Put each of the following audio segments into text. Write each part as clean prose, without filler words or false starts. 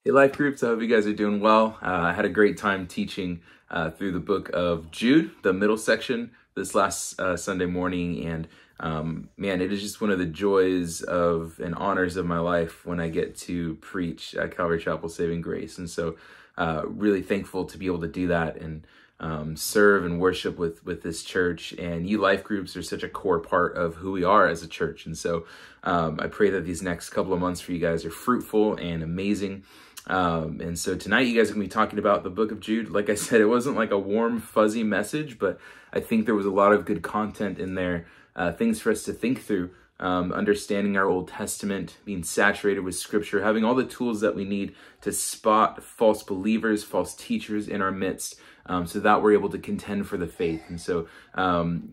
Hey, Life Groups, I hope you guys are doing well. I had a great time teaching through the book of Jude, the middle section, this last Sunday morning. And man, it is just one of the joys of and honors of my life when I get to preach at Calvary Chapel Saving Grace. And so really thankful to be able to do that and serve and worship with this church. And you Life Groups are such a core part of who we are as a church. And so I pray that these next couple of months for you guys are fruitful and amazing. And so tonight you guys are going to be talking about the book of Jude. Like I said, it wasn't like a warm, fuzzy message, but I think there was a lot of good content in there, things for us to think through, understanding our Old Testament, being saturated with Scripture, having all the tools that we need to spot false believers, false teachers in our midst, so that we're able to contend for the faith. And so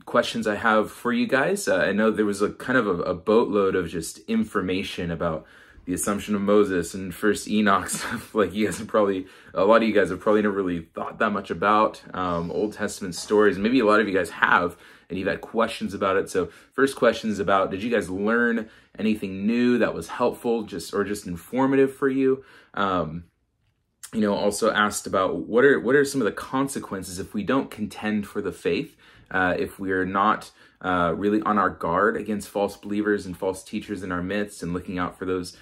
questions I have for you guys, I know there was a kind of a boatload of just information about the Assumption of Moses and First Enoch stuff. Like you guys have probably, a lot of you guys have probably never really thought that much about Old Testament stories. Maybe a lot of you guys have, and you've had questions about it. So first question is about, did you guys learn anything new that was helpful or just informative for you? Also asked about what are some of the consequences if we don't contend for the faith, if we're not really on our guard against false believers and false teachers in our midst and looking out for those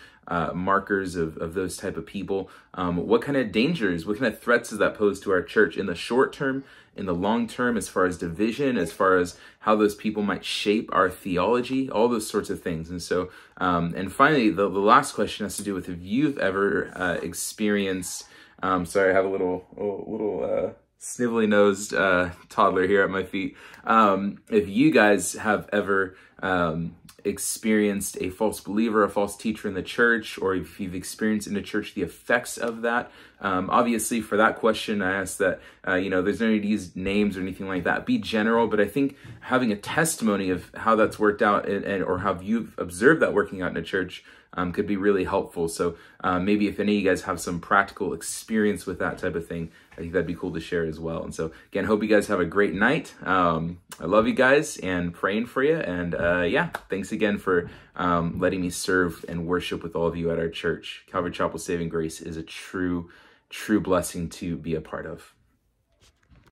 markers of those type of people. What kind of dangers, what kind of threats does that pose to our church in the short term, in the long term, as far as division, as far as how those people might shape our theology, all those sorts of things. And so, and finally, the last question has to do with if you've ever experienced, sorry, I have a little snivelly nosed toddler here at my feet. If you guys have ever experienced a false believer, a false teacher in the church, or if you've experienced in the church the effects of that. Obviously, for that question, I asked that, there's no need to use names or anything like that. Be general, but I think having a testimony of how that's worked out or how you've observed that working out in a church could be really helpful. So maybe if any of you guys have some practical experience with that type of thing, I think that'd be cool to share as well. And so again, hope you guys have a great night. I love you guys and praying for you. And yeah, thanks again for letting me serve and worship with all of you at our church. Calvary Chapel Saving Grace is a true blessing to be a part of.